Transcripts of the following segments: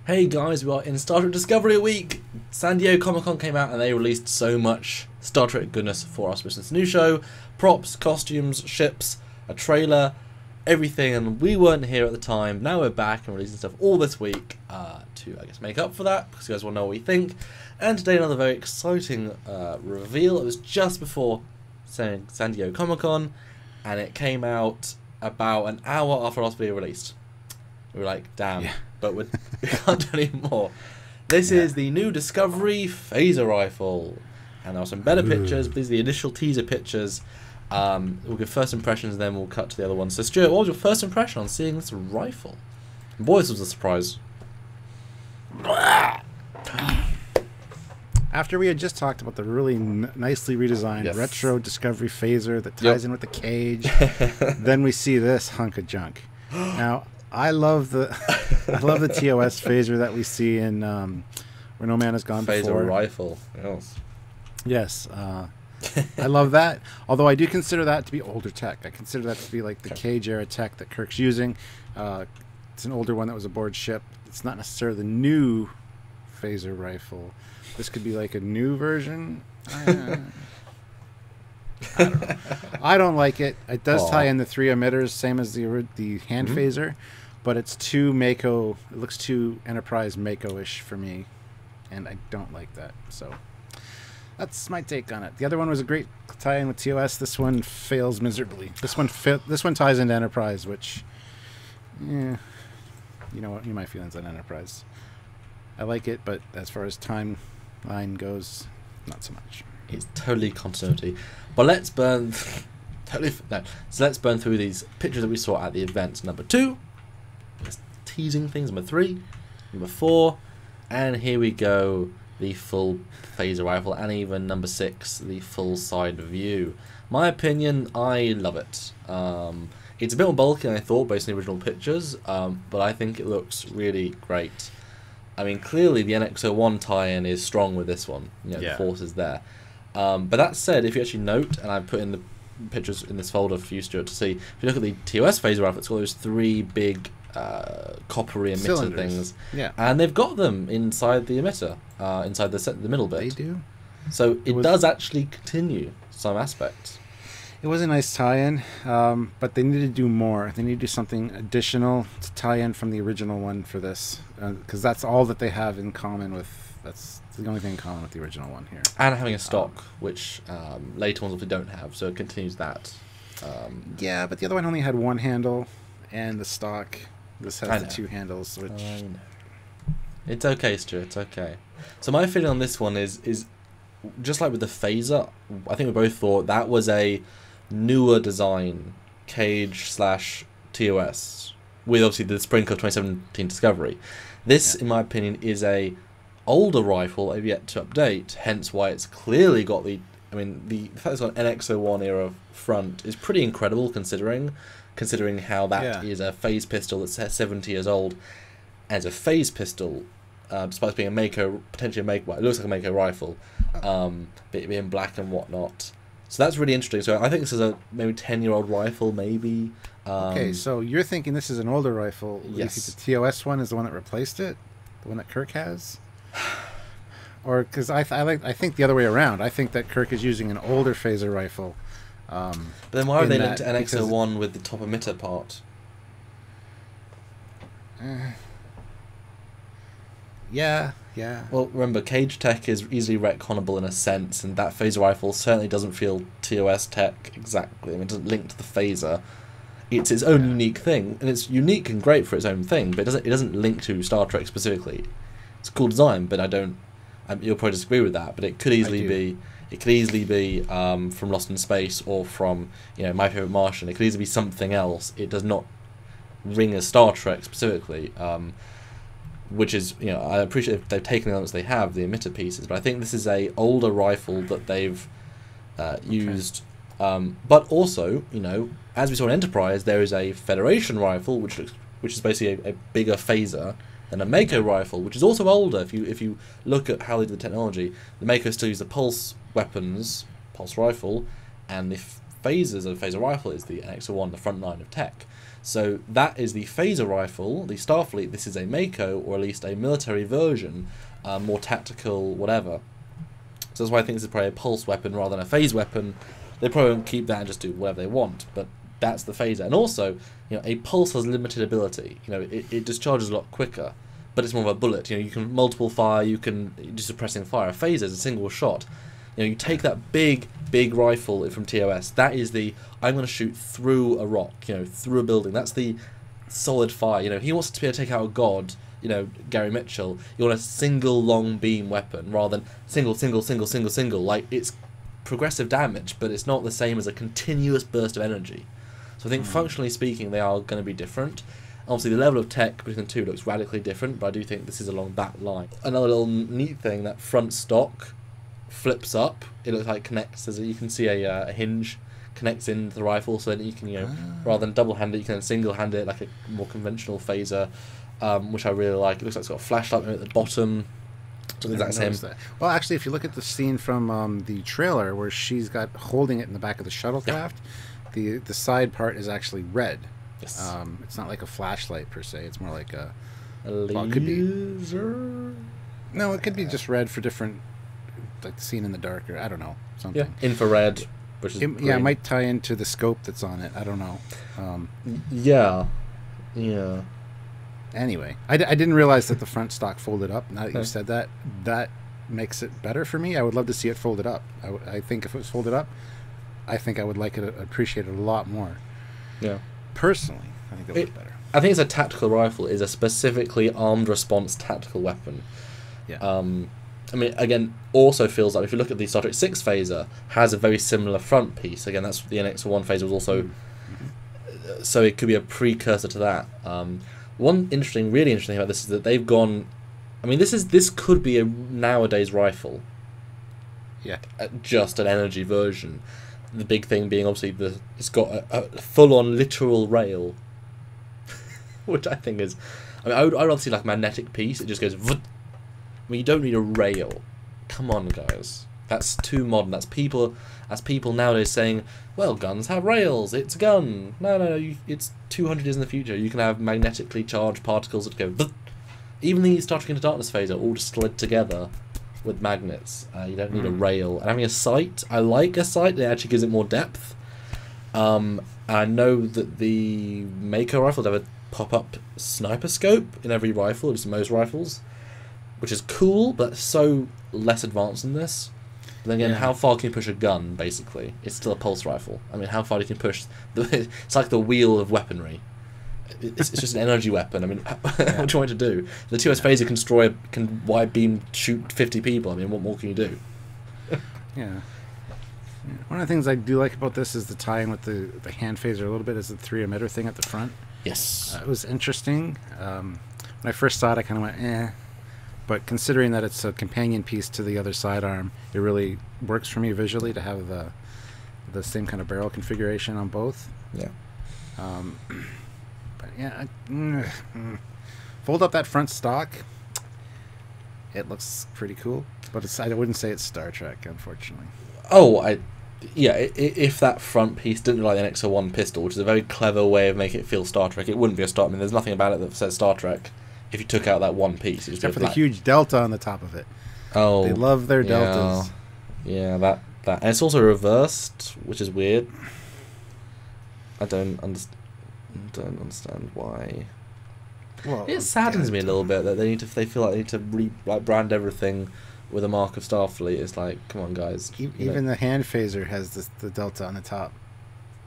Hey guys, we are in Star Trek Discovery Week! San Diego Comic-Con came out and they released so much Star Trek goodness for us, which is a new show, props, costumes, ships, a trailer, everything, and we weren't here at the time. Now we're back and releasing stuff all this week to, I guess, make up for that, because you guys will know what we think. And today another very exciting reveal. It was just before San Diego Comic-Con, and it came out about an hour after last video released. We were like, damn. Yeah. But we can't do any more. This is the new Discovery phaser rifle. And there are some better pictures. These are the initial teaser pictures. We'll give first impressions and then we'll cut to the other ones. So Stuart, what was your first impression on seeing this rifle? Boy, this was a surprise. After we had just talked about the really nicely redesigned retro Discovery phaser that ties in with the cage, then we see this hunk of junk. Now, I love the TOS phaser that we see in Where No Man Has Gone Before. Phaser rifle, yes. I love that. Although I do consider that to be older tech. I consider that to be like the Cage era tech that Kirk's using. It's an older one that was aboard ship. It's not necessarily the new phaser rifle. This could be like a new version. I don't know. I don't like it. It does tie in the 3 emitters, same as the hand phaser, but it's too Mako. It looks too Enterprise Mako-ish for me, and I don't like that. So that's my take on it. The other one was a great tie-in with TOS. This one fails miserably. This one ties into Enterprise, which, you know what? My feelings on Enterprise. I like it, but as far as timeline goes, not so much. It's totally continuity. But let's burn So let's burn through these pictures that we saw at the event. Number 2, just teasing things. Number 3, number 4, and here we go, the full phaser rifle, and even number 6, the full side view. My opinion, I love it. It's a bit more bulky than I thought based on the original pictures, but I think it looks really great. I mean, clearly the NX-01 tie-in is strong with this one. The force is there. But that said, if you actually note, and I put in the pictures in this folder for you, Stuart, to see, if you look at the TOS phaser rifle, it's got those 3 big coppery emitter things. Yeah. And they've got them inside the emitter, inside the middle bit. They do. So it does actually continue some aspects. It was a nice tie-in, but they need to do more. They need to do something additional to tie in from the original one for this, because that's all that they have in common with. That's the only thing in common with the original one here. And having a stock, which later ones obviously don't have, so it continues that. Yeah, but the other one only had 1 handle, and the stock. This has the 2 handles, which. I know. It's okay, Stuart. It's okay. So my feeling on this one is just like with the phaser. I think we both thought that was a newer design, Cage/TOS, with obviously the sprinkle of 2017 Discovery. This, in my opinion, is a older rifle I've yet to update, hence why it's clearly got the fact it's got an NX-01 era front is pretty incredible considering how that is a phase pistol that's 70 years old as a phase pistol, despite being a Mako, potentially a Mako, well, it looks like a Mako rifle, being black and whatnot. So that's really interesting. So I think this is a maybe 10-year-old rifle, maybe. Okay, so you're thinking this is an older rifle. Yes. You think the TOS one is the one that replaced it? The one that Kirk has? Or because I think the other way around. I think that Kirk is using an older phaser rifle. But then why are they linked to NX-01 with the top emitter part? Yeah. Well, remember, Cage tech is easily retconnable in a sense, and that phaser rifle certainly doesn't feel TOS tech exactly. I mean, it doesn't link to the phaser. It's its own unique thing, and it's unique and great for its own thing, but it doesn't link to Star Trek specifically. It's a cool design, but I don't. You'll probably disagree with that, but it could easily be. It could easily be from Lost in Space or from My Favorite Martian. It could easily be something else. It does not ring as Star Trek specifically, which is I appreciate if they've taken the elements they have, the emitter pieces, but I think this is a older rifle that they've used. But also, as we saw in Enterprise, there is a Federation rifle which is basically a bigger phaser than a Mako rifle, which is also older. If you look at how they did the technology, the Mako still use the pulse rifle, and the phasers of the phaser rifle is the NX-01, the front line of tech. So that is the phaser rifle, the Starfleet. This is a Mako, or at least a military version, more tactical, whatever. So that's why I think this is probably a pulse weapon rather than a phase weapon. They probably won't keep that and just do whatever they want, but that's the phaser. And also, a pulse has limited ability. It discharges a lot quicker, but it's more of a bullet. You can multiple fire, you can just suppressing fire. A phaser is a single shot. You take that big rifle from TOS. That is I'm going to shoot through a rock, through a building. That's the solid fire. He wants to be able to take out a god. Gary Mitchell. You want a single long beam weapon rather than single. Like, it's progressive damage, but it's not the same as a continuous burst of energy. So I think functionally speaking, they are going to be different. Obviously, the level of tech between the two looks radically different, but I do think this is along that line. Another little neat thing, that front stock flips up. It looks like it connects. You can see a hinge connects into the rifle, so that you can, rather than double-hand it, you can single-hand it like a more conventional phaser, which I really like. It looks like it's got a flashlight at the bottom. So the exact same. Well, actually, if you look at the scene from the trailer where she's got holding it in the back of the shuttlecraft, the side part is actually red. Yes. It's not like a flashlight per se. It's more like a laser. Well, it could be, no, it could be just red for different, like seen in the dark, or I don't know, something. Yeah, infrared, which is it might tie into the scope that's on it. I don't know. Yeah. Anyway, I didn't realize that the front stock folded up. Now that you said that, that makes it better for me. I would love to see it folded up. I think if it was folded up, I think I would appreciate it a lot more. Yeah. Personally, I think that would be better. I think it's a tactical rifle. Is a specifically armed response tactical weapon. Yeah. I mean, again, also feels like if you look at the Star Trek 6 phaser, has a very similar front piece. Again, that's the NX-1 phaser was also, so it could be a precursor to that. One really interesting thing about this is that they've gone. I mean, this could be a nowadays rifle. Yeah. Just an energy version. The big thing being obviously it's got a full-on literal rail, which I think is. I mean, I'd rather see like a magnetic piece. It just goes. I mean, you don't need a rail. Come on, guys. That's too modern. That's people nowadays saying, well, guns have rails. It's a gun. No. It's 200 years in the future. You can have magnetically charged particles that go. Even the Star Trek Into Darkness phaser all just slid together with magnets. You don't need a rail. And having a sight, I like a sight. It actually gives it more depth. I know that the Mako rifles have a pop-up sniper scope in every rifle. It's most rifles, which is cool, but so less advanced than this. But then again, how far can you push a gun, basically? It's still a pulse rifle. I mean, how far you can push... It's like the wheel of weaponry. It's just an energy weapon. I mean, what do you want it to do? The TOS phaser can wide beam shoot 50 people. I mean, what more can you do? Yeah. One of the things I do like about this is the tie-in with the hand phaser a little bit, is the 3 emitter thing at the front. Yes. It was interesting. When I first saw it, I kind of went, eh. But considering that it's a companion piece to the other sidearm, it really works for me visually to have the same kind of barrel configuration on both. Yeah. But yeah, fold up that front stock. It looks pretty cool, but I wouldn't say it's Star Trek, unfortunately. Oh, if that front piece didn't look like the NX-01 pistol, which is a very clever way of making it feel Star Trek, it wouldn't be a Star. I mean, there's nothing about it that says Star Trek. If you took out that one piece, except for the huge delta on the top of it. Oh, they love their deltas. Yeah, that, and it's also reversed, which is weird. I don't understand why. Well, it saddens me a little bit that they feel like they need to brand everything with a mark of Starfleet. It's like, come on, guys. Even the hand phaser has the delta on the top,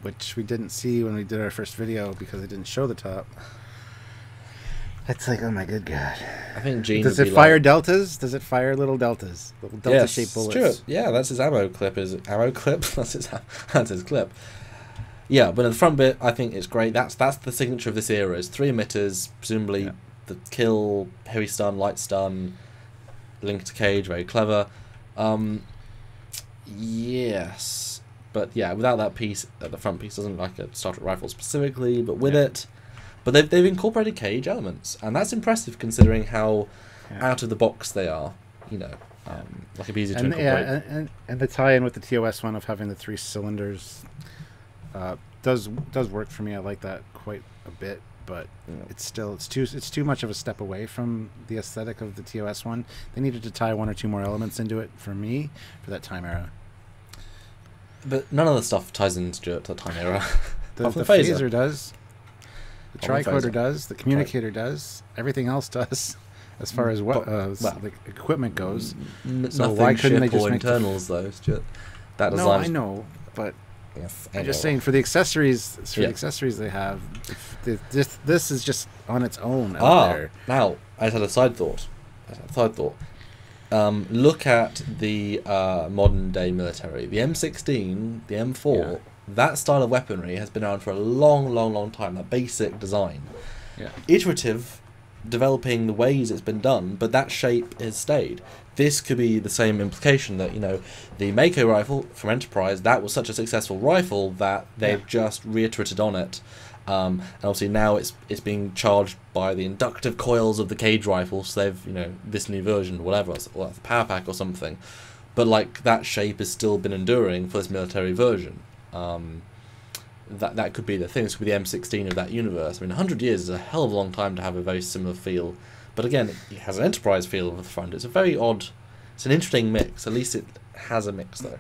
which we didn't see when we did our first video because it didn't show the top. It's like, oh my good God. I think Gene does it fire deltas? Does it fire little deltas? Little delta-shaped bullets? Yes, true. Yeah, that's his ammo clip. That's his clip. Yeah, but in the front bit, I think it's great. That's the signature of this era. Is 3 emitters, presumably the kill, heavy stun, light stun, link to cage, very clever. Yes, but yeah, without that piece, the front piece doesn't look like a Star Trek rifle specifically, but with it. But they've incorporated cage elements, and that's impressive considering how out of the box they are. Like it'd be easy to incorporate. And the tie-in with the TOS one of having the 3 cylinders does work for me. I like that quite a bit, but it's too much of a step away from the aesthetic of the TOS one. They needed to tie one or two more elements into it for me for that time era. But none of the stuff ties into that time era. The phaser does. The tricorder does. The communicator does. Everything else does, as far as what like equipment goes. So why couldn't they just make internals though, Stuart? That design. No, I know, but yes, I'm just saying for the accessories. The accessories they have, this is just on its own out there. Now I just had a side thought. Look at the modern day military. The M16, the M4. Yeah. That style of weaponry has been around for a long time, that basic design. Yeah. Iterative, developing the ways it's been done, but that shape has stayed. This could be the same implication that, the Mako rifle from Enterprise, that was such a successful rifle that they've just reiterated on it. And obviously now it's being charged by the inductive coils of the cage rifle, so they've, this new version, whatever, or the power pack or something. But, that shape has still been enduring for this military version. That could be the thing. This could be the M16 of that universe. 100 years is a hell of a long time to have a very similar feel. But again, it has an Enterprise feel at the front. It's a very odd... It's an interesting mix. At least it has a mix, though.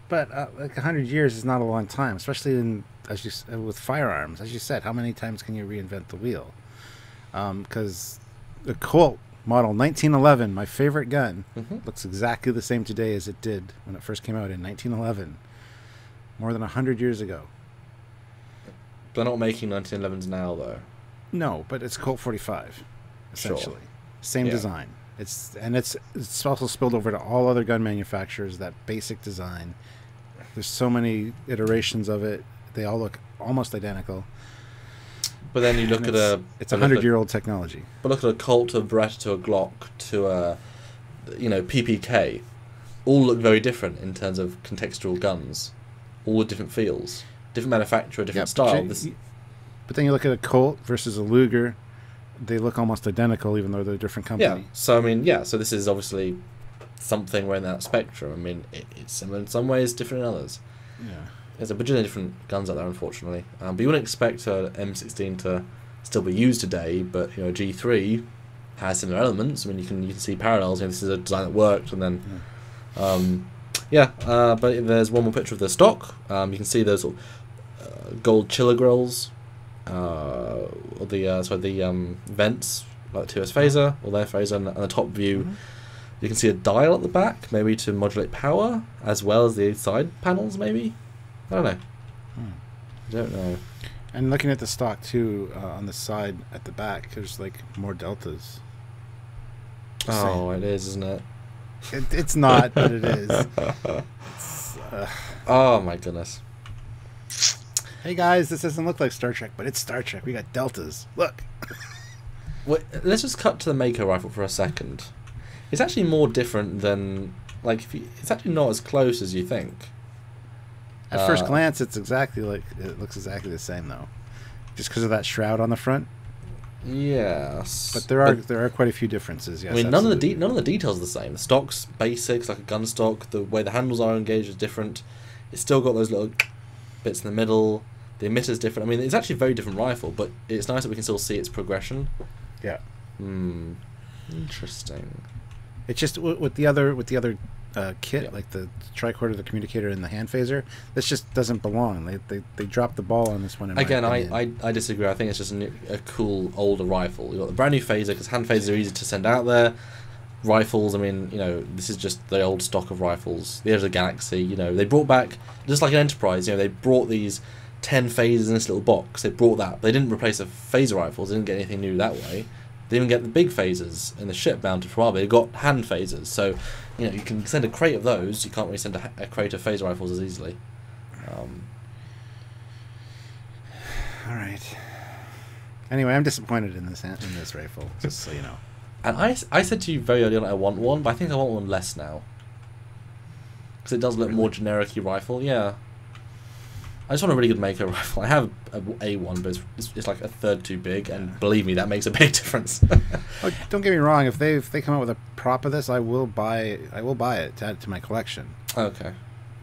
But 100 years is not a long time, especially with firearms. As you said, how many times can you reinvent the wheel? Because the Colt Model 1911, my favorite gun, looks exactly the same today as it did when it first came out in 1911. More than 100 years ago. They're not making 1911s now, though. No, but it's Colt 45, essentially. Sure. Same design. It's also spilled over to all other gun manufacturers, that basic design. There's so many iterations of it. They all look almost identical. But then you look at it's a 100-year-old technology. But look at a Colt, to a Beretta, to a Glock, to a PPK. All look very different in terms of contextual guns. All with different feels, different manufacturer, different style. But then you look at a Colt versus a Luger. They look almost identical, even though they're a different company. Yeah. So so this is obviously something where in that spectrum. It's similar in some ways, different in others. Yeah. There's a bajillion different guns out there, unfortunately. But you wouldn't expect an M16 to still be used today. But G3 has similar elements. You can see parallels. This is a design that worked, and then, but there's one more picture of the stock. You can see those gold chiller grills, or the vents like the TOS phaser or their phaser, and the top view. You can see a dial at the back, maybe to modulate power, as well as the side panels, maybe. I don't know. I don't know. And looking at the stock too, on the side at the back, there's more deltas. It is, isn't it? It's not, but it is. Oh my goodness. Hey guys, this doesn't look like Star Trek, but it's Star Trek. We got deltas. Look. Wait, let's just cut to the Mako rifle for a second. It's actually more different than it's actually not as close as you think. At first glance, it looks exactly the same though, just because of that shroud on the front. Yes, but there are quite a few differences. Yes, none of the details are the same. The stock's basics, like a gun stock. The way the handles are engaged is different. It's still got those little bits in the middle. The emitter's different. It's actually a very different rifle, but it's nice that we can still see its progression. Yeah. Interesting. It's just with the other kit, like the tricorder, the communicator, and the hand phaser. This just doesn't belong. They dropped the ball on this one. Again, I disagree. I think it's just a cool older rifle. You've got the brand new phaser, because hand phasers are easy to send out there. Rifles, this is just the old stock of rifles. The Edge of the Galaxy, they brought back, just like an Enterprise, they brought these 10 phasers in this little box. They brought that. They didn't replace the phaser rifles. They didn't get anything new that way. They didn't get the big phasers in the ship mounted for a while. They got hand phasers. So, you can send a crate of those. You can't really send a crate of phaser rifles as easily. All right. Anyway, I'm disappointed in this rifle, just so you know. And I said to you very early on I want one, but I think I want one less now. Because it does look more generic-y rifle, yeah. I just want a really good Mako rifle. I have a one, but it's like a third too big, and believe me, that makes a big difference. Oh, don't get me wrong. If they come out with a prop of this, I will buy it to add it to my collection. Okay.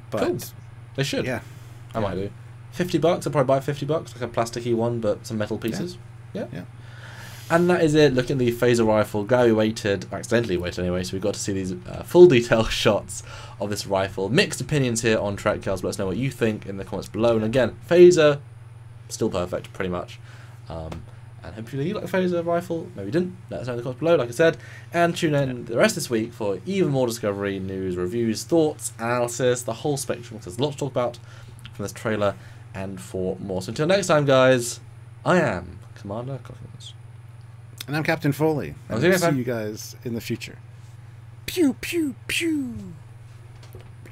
But cool. They should. Yeah. I might do. $50. I'll probably buy $50, like a plasticky one, but some metal pieces. Yeah. And that is it. Look at the phaser rifle. Glad we waited, accidentally waited anyway, so we got to see these full detail shots of this rifle. Mixed opinions here on Trekyards, but let us know what you think in the comments below. And again, phaser, still perfect, pretty much. And hopefully you like the phaser rifle. Maybe you didn't. Let us know in the comments below, like I said. And tune in the rest of this week for even more Discovery news, reviews, thoughts, analysis, the whole spectrum. There's a lot to talk about from this trailer and for more. So until next time, guys, I am Commander Cockins. And I'm Captain Foley. I'll see you guys in the future. Pew, pew, pew.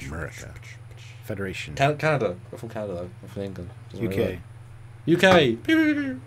America. Federation. Canada. We're from Canada, though. We're from England. UK. UK. Pew, pew, pew.